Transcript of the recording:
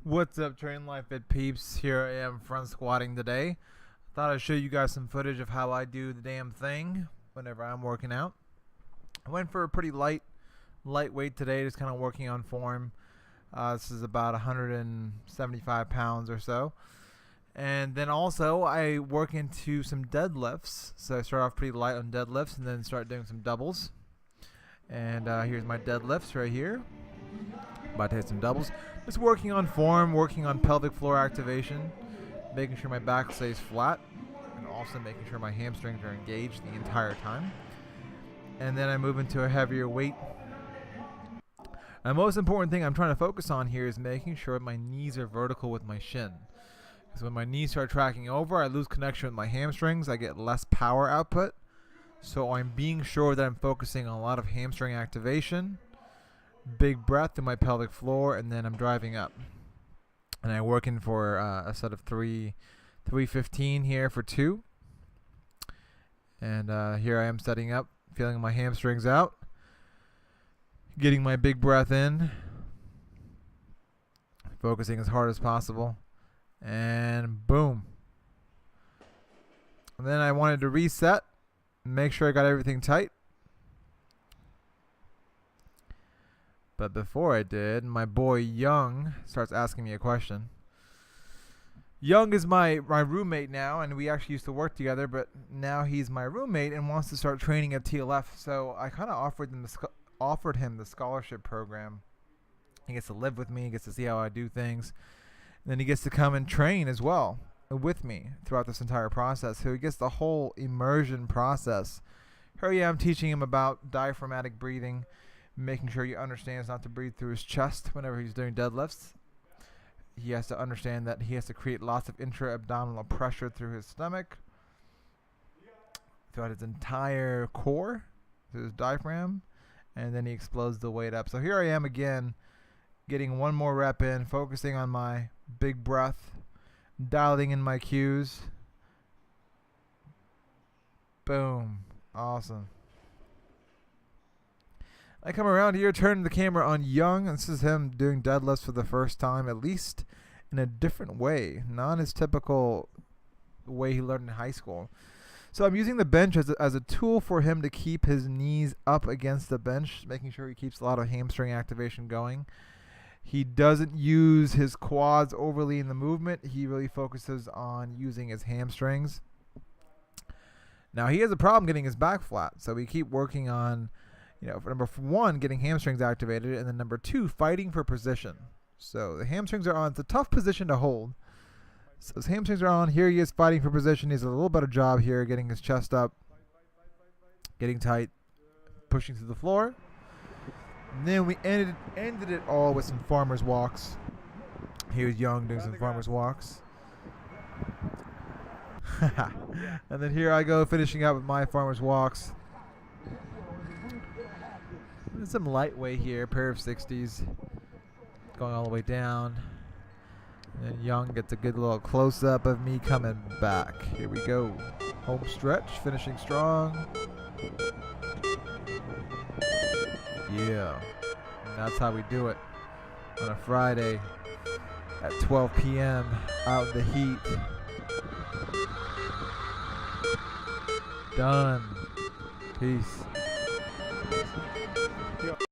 What's up, Train Life Fit peeps? Here I am front squatting today. Thought I'd show you guys some footage of how I do the damn thing whenever I'm working out. I went for a pretty lightweight today, just kind of working on form. This is about 175 pounds or so. And then also I work into some deadlifts. So I start off pretty light on deadlifts and then start doing some doubles. And here's my deadlifts right here. About to hit some doubles. Just working on form, working on pelvic floor activation, making sure my back stays flat, and also making sure my hamstrings are engaged the entire time. And then I move into a heavier weight. The most important thing I'm trying to focus on here is making sure my knees are vertical with my shin. Because when my knees start tracking over, I lose connection with my hamstrings. I get less power output. So I'm being sure that I'm focusing on a lot of hamstring activation, big breath through my pelvic floor, and then I'm driving up. And I'm working for a set of 315 here for 2. And here I am setting up, feeling my hamstrings out, getting my big breath in, focusing as hard as possible, and boom. And then I wanted to reset, make sure I got everything tight. But before I did, my boy Young starts asking me a question. Young is my roommate now, and we actually used to work together, but now he's my roommate and wants to start training at TLF. So I kind of offered him the scholarship program. He gets to live with me, he gets to see how I do things, and then he gets to come and train as well with me throughout this entire process. So he gets the whole immersion process. Here I am teaching him about diaphragmatic breathing, making sure he understands not to breathe through his chest whenever he's doing deadlifts. He has to understand that he has to create lots of intra-abdominal pressure through his stomach, throughout his entire core, through his diaphragm, and then he explodes the weight up. So here I am again, getting one more rep in, focusing on my big breath, dialing in my cues. Boom. Awesome. I come around here, turn the camera on Young, and this is him doing deadlifts for the first time, at least in a different way, not his typical way he learned in high school. So I'm using the bench as a tool for him to keep his knees up against the bench, making sure he keeps a lot of hamstring activation going. He doesn't use his quads overly in the movement. He really focuses on using his hamstrings. Now he has a problem getting his back flat, so we keep working on, for number 1, getting hamstrings activated, and then number 2, fighting for position. So the hamstrings are on. It's a tough position to hold. So his hamstrings are on. Here he is fighting for position. He's a little better job here, getting his chest up, getting tight, pushing through the floor. And then we ended it all with some farmer's walks. Here's Young doing some farmer's walks. And then here I go finishing up with my farmer's walks. Some lightweight here, pair of 60s, going all the way down. And then Young gets a good little close-up of me coming back. Here we go. Home stretch, finishing strong. Yeah, and that's how we do it on a Friday at 12 p.m. out in the heat. Done. Peace.